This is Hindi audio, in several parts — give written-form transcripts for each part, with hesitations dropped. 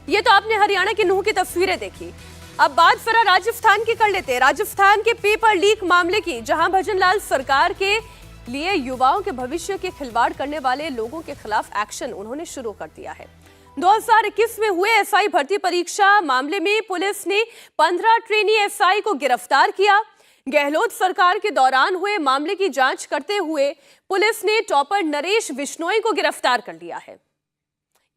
ये तो आपने हरियाणा की नूह की तस्वीरें देखी। अब बात जरा राजस्थान की कर लेते हैं। राजस्थान के पेपर लीक मामले की, जहां भजनलाल सरकार के लिए युवाओं के भविष्य के खिलवाड़ करने वाले लोगों के खिलाफ एक्शन उन्होंने शुरू कर दिया है। 2021 में हुए एसआई भर्ती परीक्षा मामले में पुलिस ने 15 ट्रेनी एसआई को गिरफ्तार किया। गहलोत सरकार के दौरान हुए मामले की जांच करते हुए पुलिस ने टॉपर नरेश बिश्नोई को गिरफ्तार कर लिया है।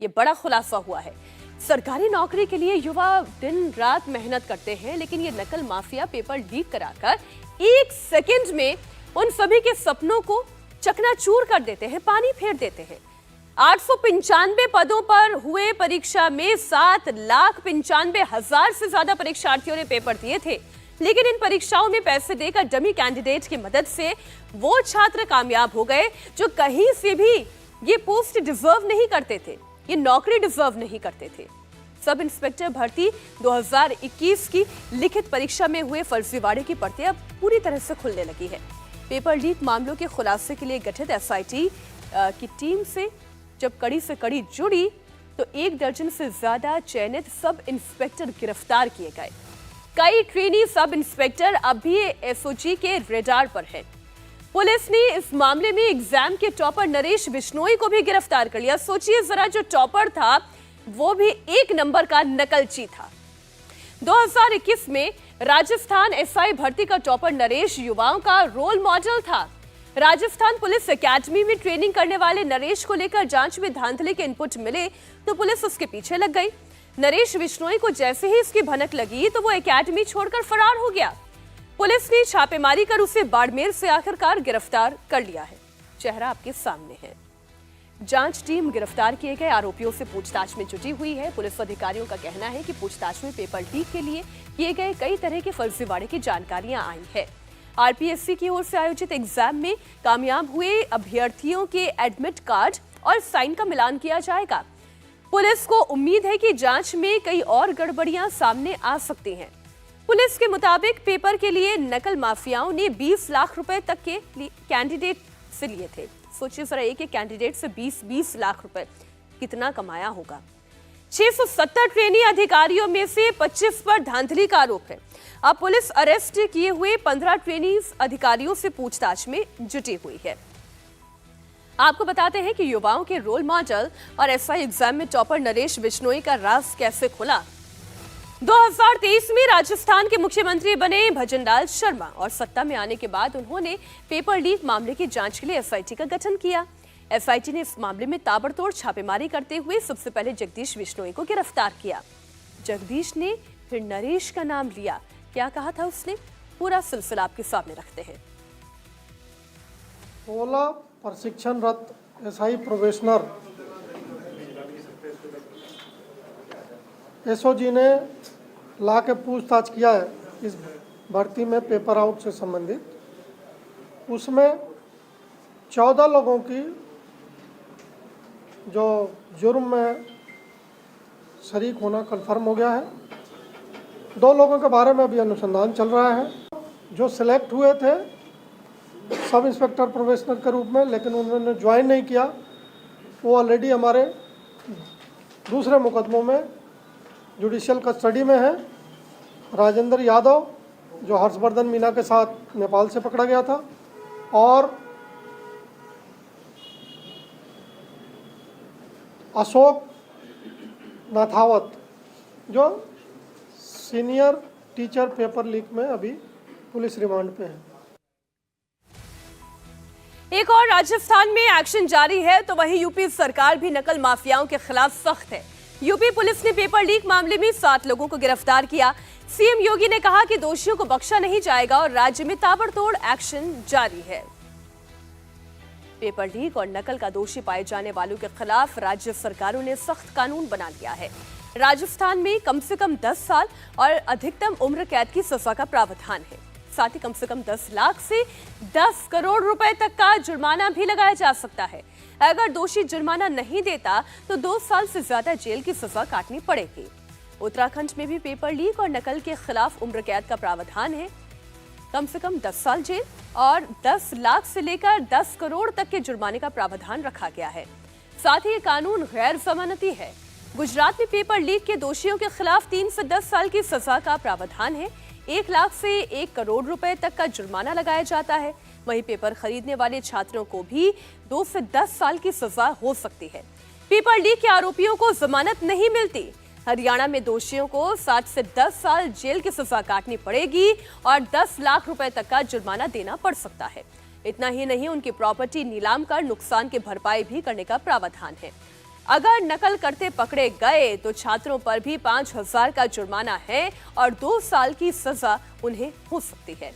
ये बड़ा खुलासा हुआ है। सरकारी नौकरी के लिए युवा दिन रात मेहनत करते हैं, लेकिन ये नकल माफिया पेपर लीक कराकर 1 सेकंड में उन सभी के सपनों को चकनाचूर कर देते हैं, पानी फेर देते हैं। 895 पदों पर हुए परीक्षा में 7,95,000 से ज्यादा परीक्षार्थियों ने पेपर दिए थे, लेकिन इन परीक्षाओं में पैसे देकर डमी कैंडिडेट की मदद से वो छात्र कामयाब हो गए जो कहीं से भी ये पोस्ट डिजर्व नहीं करते थे, ये नौकरी डिजर्व नहीं करते थे। सब इंस्पेक्टर भर्ती 2021 की लिखित परीक्षा में हुए फर्जीवाड़े की परतें अब पूरी तरह से खुलने लगी है। पेपर लीक मामलों के खुलासे के लिए गठित एसआईटी की टीम से जब कड़ी से कड़ी जुड़ी तो 1 दर्जन से ज्यादा चयनित सब इंस्पेक्टर गिरफ्तार किए गए। कई ट्रेनी सब इंस्पेक्टर अब भी एसओजी के रेडार पर हैं। पुलिस ने इस मामले में एग्जाम के टॉपर नरेश बिश्नोई को भी गिरफ्तार कर लिया। सोचिए जरा, जो टॉपर था वो भी 1 नंबर का नकलची था। 2021 में राजस्थान एसआई भर्ती का टॉपर नरेश युवाओं का रोल मॉडल था। राजस्थान पुलिस एकेडमी में ट्रेनिंग करने वाले नरेश को लेकर जांच में धांधली के इनपुट मिले तो पुलिस उसके पीछे लग गई। नरेश बिश्नोई को जैसे ही इसकी भनक लगी तो वो एकेडमी छोड़कर फरार हो गया। पुलिस ने छापेमारी कर उसे बाड़मेर से आखिरकार गिरफ्तार कर लिया है। चेहरा आपके सामने है। जांच टीम गिरफ्तार किए गए आरोपियों से पूछताछ में जुटी हुई है। पुलिस अधिकारियों का कहना है कि पूछताछ में पेपर लीक के लिए किए गए कई तरह के फर्जीवाड़े की जानकारियां आई है। आरपीएससी की ओर से आयोजित एग्जाम में कामयाब हुए अभ्यर्थियों के एडमिट कार्ड और साइन का मिलान किया जाएगा। पुलिस को उम्मीद है कि जांच में कई और गड़बड़ियां सामने आ सकती हैं। पुलिस के मुताबिक पेपर के लिए नकल माफियाओं ने 20 लाख रुपए तक के कैंडिडेट से लिए थे। सोचिए जरा, एक कैंडिडेट से 20-20 लाख रुपए कितना कमाया होगा। 670 ट्रेनी अधिकारियों में से 25 पर धांधली का आरोप है। अब पुलिस अरेस्ट किए हुए 15 ट्रेनी अधिकारियों से पूछताछ में जुटी हुई है। आपको बताते हैं कि युवाओं के रोल मॉडल और एसआई एग्जाम में टॉपर नरेश बिश्नोई का राज कैसे खुला। 2023 में राजस्थान के मुख्यमंत्री बने भजनलाल शर्मा और सत्ता में आने के बाद उन्होंने पेपर लीक मामले की जांच के लिए एसआईटी का गठन किया। एसआईटी ने इस मामले में ताबड़तोड़ छापेमारी करते हुए सबसे पहले जगदीश बिश्नोई को गिरफ्तार किया। जगदीश ने फिर नरेश का नाम लिया। क्या कहा था उसने, पूरा सिलसिला आपके सामने रखते हैं। 16 प्रशिक्षणरत एसआई प्रोबेशनर एसओजी ने ला के पूछताछ किया है इस भर्ती में पेपर आउट से संबंधित। उसमें 14 लोगों की जो जुर्म में शरीक होना कंफर्म हो गया है। 2 लोगों के बारे में अभी अनुसंधान चल रहा है। जो सिलेक्ट हुए थे सब इंस्पेक्टर प्रोबेशनर के रूप में, लेकिन उन्होंने ज्वाइन नहीं किया, वो ऑलरेडी हमारे दूसरे मुकदमों में जुडिशियल कस्टडी में है। राजेंद्र यादव जो हर्षवर्धन मीना के साथ नेपाल से पकड़ा गया था, और अशोक नाथावत जो सीनियर टीचर पेपर लीक में अभी पुलिस रिमांड पे है। एक और राजस्थान में एक्शन जारी है तो वहीं यूपी सरकार भी नकल माफियाओं के खिलाफ सख्त है। यूपी पुलिस ने पेपर लीक मामले में 7 लोगों को गिरफ्तार किया। सीएम योगी ने कहा कि दोषियों को बख्शा नहीं जाएगा और राज्य में ताबड़तोड़ एक्शन जारी है। पेपर लीक और नकल का दोषी पाए जाने वालों के खिलाफ राज्य सरकारों ने सख्त कानून बना लिया है। राजस्थान में कम से कम 10 साल और अधिकतम उम्र कैद की सजा का प्रावधान है। साथ ही कम से कम 10 लाख से 10 करोड़ रुपए तक का जुर्माना भी लगाया जा सकता है। अगर दोषी जुर्माना नहीं देता तो 2 साल से ज्यादा जेल की सजा काटनी पड़ेगी। उत्तराखंड में भी पेपर लीक और नकल के खिलाफ उम्र कैद का प्रावधान है। कम से कम 10 साल जेल और 10 लाख से लेकर 10 करोड़ तक के जुर्माने का प्रावधान रखा गया है। साथ ही ये कानून गैर जमानती है। गुजरात में पेपर लीक के दोषियों के खिलाफ 3 से 10 साल की सजा का प्रावधान है। 1 लाख से 1 करोड़ रुपए तक का जुर्माना लगाया जाता है। वहीं पेपर खरीदने वाले छात्रों को भी 2 से 10 साल की सजा हो सकती है। पेपर लीक के आरोपियों को जमानत नहीं मिलती। हरियाणा में दोषियों को 7 से 10 साल जेल की सजा काटनी पड़ेगी और 10 लाख रुपए तक का जुर्माना देना पड़ सकता है। इतना ही नहीं, उनकी प्रॉपर्टी नीलाम कर नुकसान की भरपाई भी करने का प्रावधान है। अगर नकल करते पकड़े गए तो छात्रों पर भी 5,000 का जुर्माना है और 2 साल की सजा उन्हें हो सकती है।